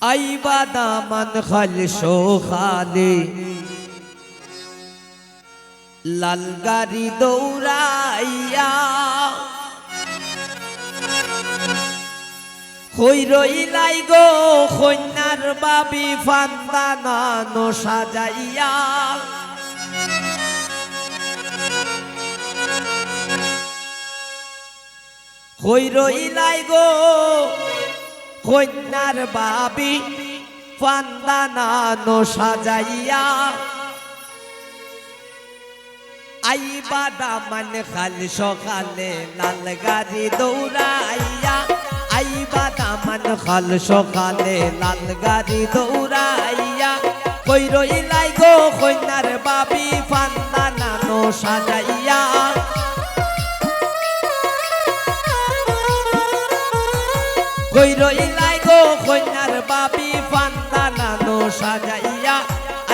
আইবা দামান খালসো খালে লাল গাড়ি দৌড়াইয়া কই রইলাই গো কন্যার বাবি ফান্দানো সাজাইয়া কই রইলাই গো কন্যার বাবি ফান্দানো সাজাইয়া আইবা দামান খাল সকালে লাল গাড়ি দৌড়াইয়া আইবা দামান খাল সকালে লাল গাড়ি দৌড়াইয়া কই রইলাই গো কন্যার বাবি ফান্দানো সাজাইয়া কই রইলাই গো কন্যার বাবি ফান্দানো সাজাইয়া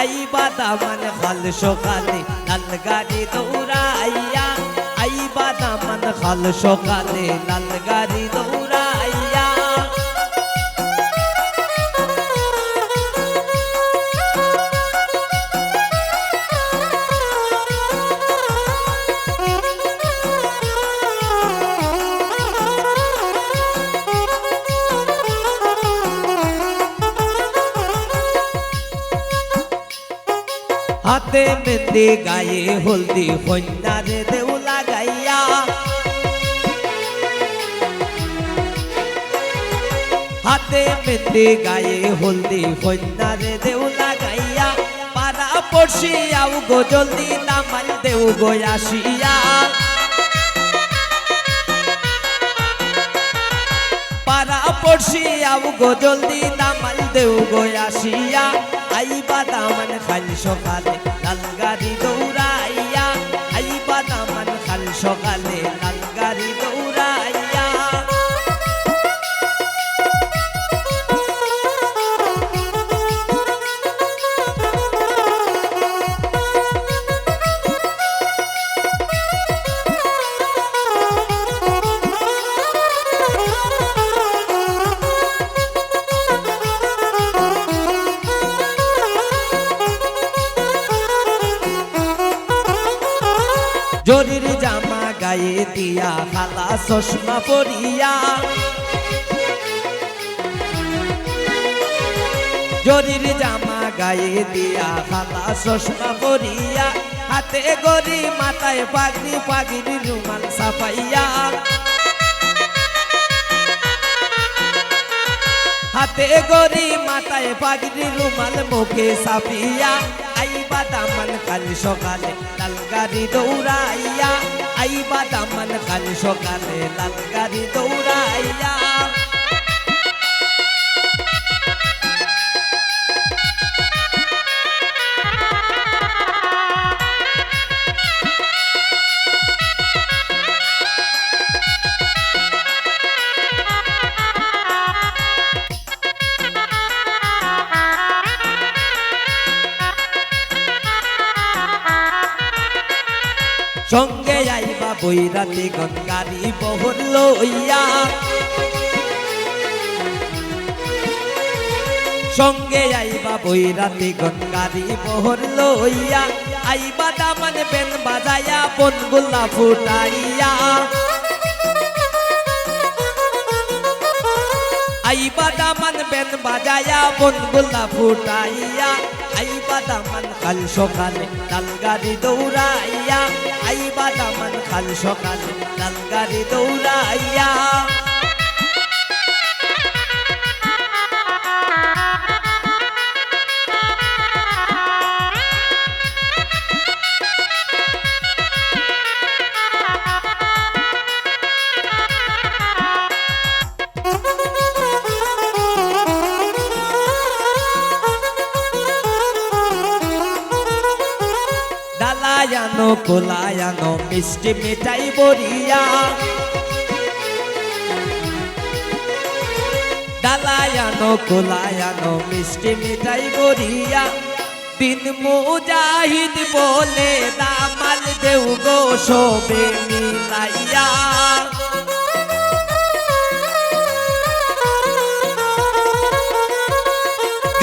আইবা দামান খাল সকালে লাল গাড়ি দৌড়াইয়া আইবা দামান খাল সকালে লাল গাড়ি দৌড়াইয়া হাতে মেহেন্দি গায়ে হলদি কন্যার দেউ লাগাইয়া হাতে মেহেন্দি গায়ে হলদি কন্যার দেউ লাগাইয়া পাড়া পড়শি আও গো জলদি দামাল দেউ গো আসিয়া পাড়া পড়শি আও গো জলদি দামাল দেউ গো আসিয়া আইবা দামান খাল সকালে লাল গাড়ি দৌড়াইয়া আইবা দামান খাল সকালে লাল গাড়ি দৌড়াইয়া জরির জামা গায়ে দিয়া খালা চশমা পরিয়া জরির জামা গায়ে দিয়া খালা চশমা পরিয়া হাতে গড়ি মাথায় পাগড়ি পাগড়ি রুমাল সাফাইয়া হাতে গড়ি মাথায় পাগড়ি রুমাল মুখে সাফিয়া আইবা দামান খাল সকালে লাল গাড়ি দৌড়াইয়া আইবা দামান খাল সকালে লাল গাড়ি দৌড়াইয়া সঙ্গে আইবা বৈরাতি গঙ্গারি বহর লইয়া সঙ্গে আইবা বৈরাতি গঙ্গারি বহর লইয়া আইবা দামান বেন বাজাইয়া বনগুলা ফুটাইয়া আইবা দামান বেন বাজাইয়া বনগুলা ফুটাইয়া আইবা দামান খাল সকালে লাল গাড়ি দৌড়াইয়া আইবা দামান খাল সকালে লাল গাড়ি দৌড়াইয়া ডালায়ানো কোলায়ানো মিষ্টি মিঠাই বরিয়া ডালায়ানো কোলায়ানো মিষ্টি মিঠাই বরিয়া দিন মুজাহিদ বলে দামাল দেউ গো সবে মিলাইয়া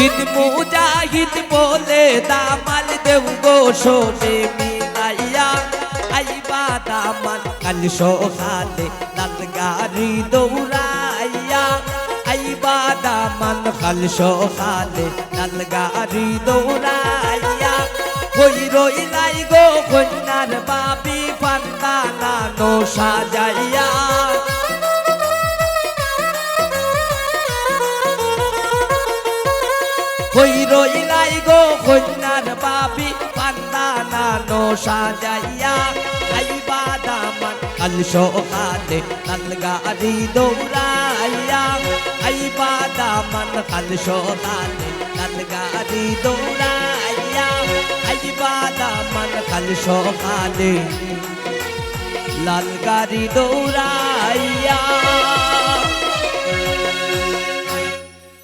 হিদ মুজাহিদ বলে দামাল দেউ গো সোনে মিলাইয়া আইবা দামান কাল সকালে লাল গাড়ি দৌড়াইয়া আইবা দামান কাল সকালে লাল গাড়ি দৌড়াইয়া কই রইলাই গো কন্যার বাপি পান্তা নানো সাজাইয়া কই রইলাই গো কন্যার বাপি পান্তা নানো সাজাইয়া আইবা দামান কাল সকালে লাল গাড়ি দৌড়াইয়া আইবা দামান কাল সকালে লাল গাড়ি দৌড়াইয়া আইবা দামান কাল সকালে লাল গাড়ি দৌড়াইয়া